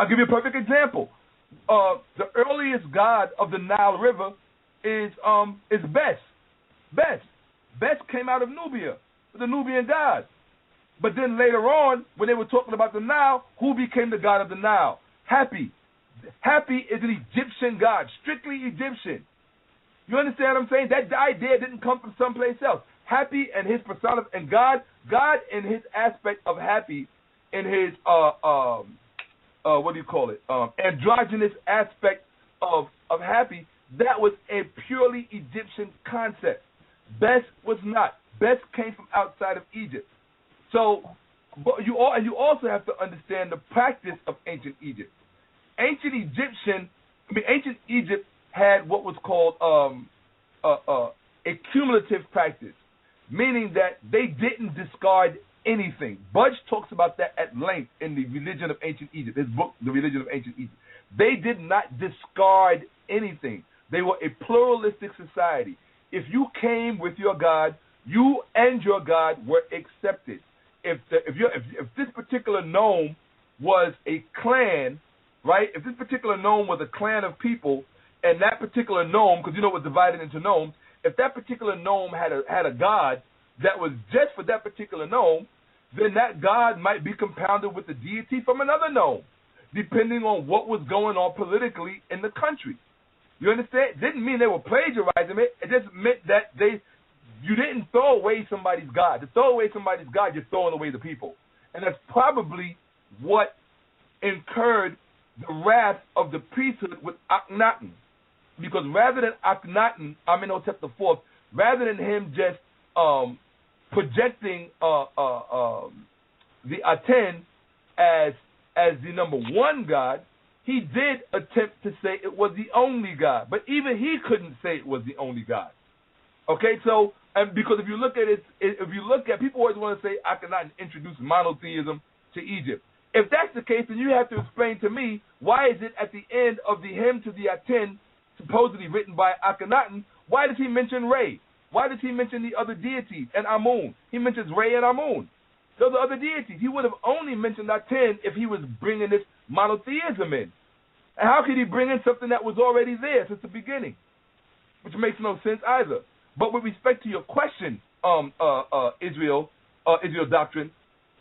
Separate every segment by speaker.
Speaker 1: I'll give you a perfect example. The earliest god of the Nile River is Bes. Bes came out of Nubia, the Nubian god. But then later on, when they were talking about the Nile, who became the god of the Nile? Happy. Happy is an Egyptian god, strictly Egyptian. You understand what I'm saying? That idea didn't come from someplace else. Happy and his persona, and God in his aspect of happy, in his what do you call it? Androgynous aspect of happy. That was a purely Egyptian concept. Bes was not. Bes came from outside of Egypt. So, but you also have to understand the practice of ancient Egypt. Ancient Egypt had what was called a cumulative practice, meaning that they didn't discard anything. Budge talks about that at length in the Religion of Ancient Egypt, his book, The Religion of Ancient Egypt. They did not discard anything. They were a pluralistic society. If you came with your God, you and your God were accepted. If this particular nome was a clan, right? If this particular nome was a clan of people, and that particular nome, because you know it was divided into nomes, if that particular nome had a god that was just for that particular nome, then that god might be compounded with a deity from another nome, depending on what was going on politically in the country. You understand? It didn't mean they were plagiarizing it. It just meant that you didn't throw away somebody's god. To throw away somebody's god, you're throwing away the people. And that's probably what incurred the wrath of the priesthood with Akhenaten. Because rather than Akhenaten, Amenhotep IV, rather than him just projecting the Aten as the number one god, he did attempt to say it was the only god. But even he couldn't say it was the only god. Okay, so, and because if you look at people always want to say Akhenaten introduced monotheism to Egypt. If that's the case, then you have to explain to me why is it at the end of the hymn to the Aten, supposedly written by Akhenaten, why does he mention Re? Why does he mention the other deities and Amun? He mentions Re and Amun. Those are other deities. He would have only mentioned Aten if he was bringing this monotheism in. And how could he bring in something that was already there since the beginning? Which makes no sense either. But with respect to your question, Israel doctrine,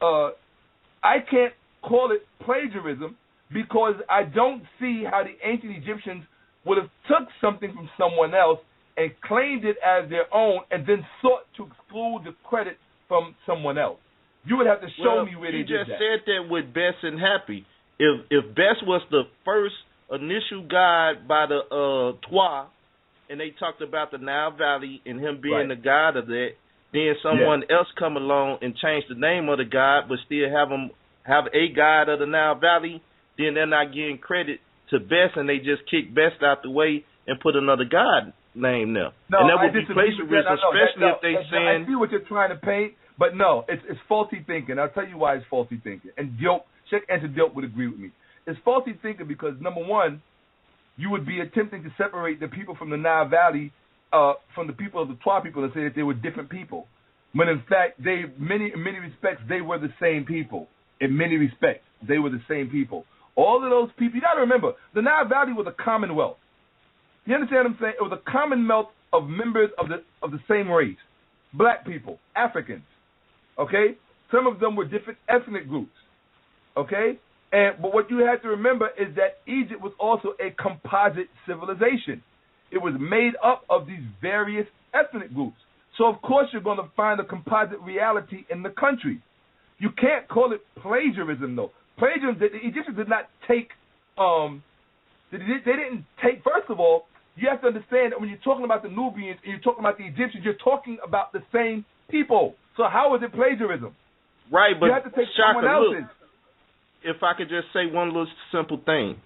Speaker 1: I can't call it plagiarism because I don't see how the ancient Egyptians would have took something from someone else and claimed it as their own and then sought to exclude the credit from someone else. You would have to show me where they did that.
Speaker 2: You just said that with Bes and Happy. If Bes was the first initial god by the Twa, and they talked about the Nile Valley and him being the god of that, then someone else come along and change the name of the god, but still have a god of the Nile Valley, then they're not getting credit to Bes, and they just kick Bes out the way and put another god name there.
Speaker 1: No,
Speaker 2: and that would be plagiarism, especially if they saying.
Speaker 1: I see what you're trying to paint, but no, it's faulty thinking. I'll tell you why it's faulty thinking. And Sheikh Diop would agree with me. It's faulty thinking because, number one, you would be attempting to separate the people from the Nile Valley from the people of the Twa people and say that they were different people. When in fact, in many respects, they were the same people. In many respects, they were the same people. All of those people, you got to remember, the Nile Valley was a commonwealth. You understand what I'm saying? It was a commonwealth of members of the same race. Black people, Africans, okay? Some of them were different ethnic groups, okay? But what you have to remember is that Egypt was also a composite civilization. It was made up of these various ethnic groups. So, of course, you're going to find a composite reality in the country. You can't call it plagiarism, though. Plagiarism, the Egyptians did not take, they didn't take, first of all, you have to understand that when you're talking about the Nubians and you're talking about the Egyptians, you're talking about the same people. So how is it plagiarism?
Speaker 2: Right, but
Speaker 1: you have to take
Speaker 2: Shakka,
Speaker 1: someone else's.
Speaker 2: Look, if I could just say one little simple thing.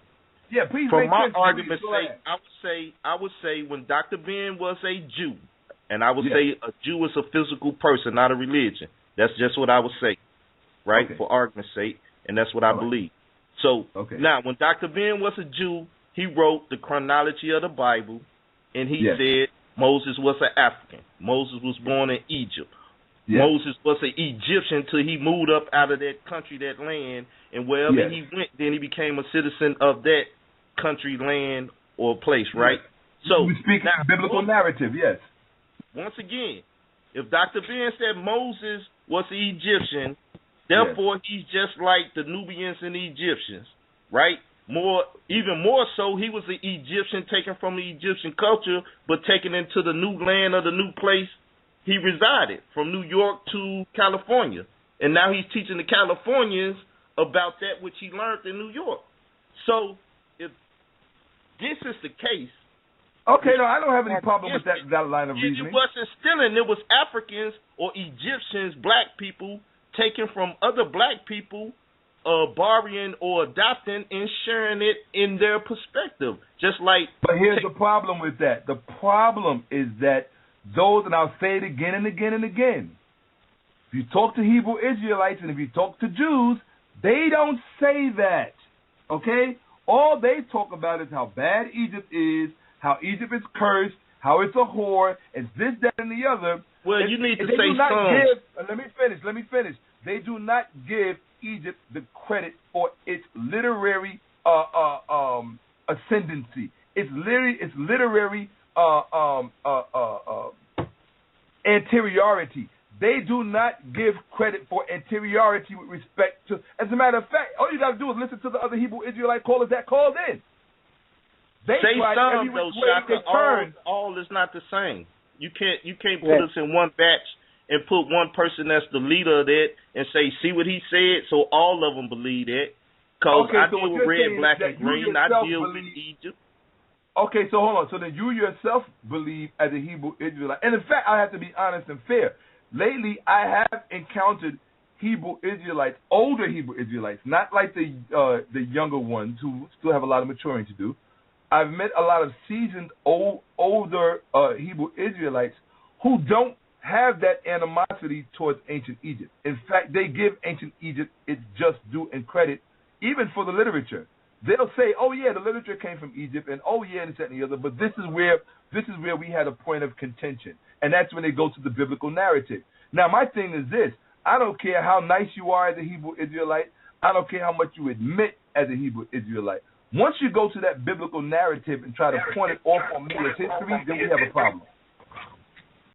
Speaker 1: Yeah, please.
Speaker 2: For my argument's sake, I would say when Dr. Ben was a Jew, and I would say a Jew is a physical person, not a religion. That's just what I would say, right? For argument's sake, and that's what I believe. So now, when Dr. Ben was a Jew, he wrote the chronology of the Bible, and he said Moses was an African. Moses was born in Egypt. Moses was an Egyptian till he moved up out of that country, that land, and wherever he went, then he became a citizen of that country, land, or place, right? So
Speaker 1: we speak now, biblical narrative, yes.
Speaker 2: Once again, if Dr. Ben said Moses was an Egyptian, therefore he's just like the Nubians and the Egyptians, right? Even more so, he was an Egyptian taken from the Egyptian culture, but taken into the new land or the new place he resided, from New York to California. And now he's teaching the Californians about that which he learned in New York. So if this is the case,
Speaker 1: okay, no, I don't have any problem with that line of reasoning.
Speaker 2: It wasn't stealing. It was Africans or Egyptians, black people, taken from other black people, borrowing or adopting and sharing it in their perspective. Just like.
Speaker 1: But here's the problem with that. The problem is that those, and I'll say it again and again and again, if you talk to Hebrew Israelites and if you talk to Jews, they don't say that, okay? All they talk about is how bad Egypt is, how Egypt is cursed, how it's a whore, it's this, that, and the other.
Speaker 2: Well, you need to say
Speaker 1: Let me finish. They do not give Egypt the credit for its literary ascendancy. Its literary anteriority. They do not give credit for anteriority with respect to. As a matter of fact, all you got to do is listen to the other Hebrew Israelite callers that called in. They
Speaker 2: say some,
Speaker 1: though,
Speaker 2: Shakka. All is not the same. You can't put us in one batch and put one person that's the leader of that and say, see what he said, so all of them believe that. Because I deal with red, black, and green. I deal with Egypt.
Speaker 1: Okay, so hold on. So then you yourself believe as a Hebrew Israelite. And in fact, I have to be honest and fair. Lately, I have encountered Hebrew Israelites, older Hebrew Israelites, not like the younger ones who still have a lot of maturing to do. I've met a lot of seasoned, older Hebrew Israelites who don't have that animosity towards ancient Egypt. In fact, they give ancient Egypt its just due and credit, even for the literature. They'll say, oh, yeah, the literature came from Egypt, and oh, yeah, this, that, and the other, but this is where we had a point of contention, and that's when they go to the biblical narrative. Now, my thing is this. I don't care how nice you are as a Hebrew Israelite. I don't care how much you admit as a Hebrew Israelite. Once you go to that biblical narrative and try to point it off on me as history, then we have a problem.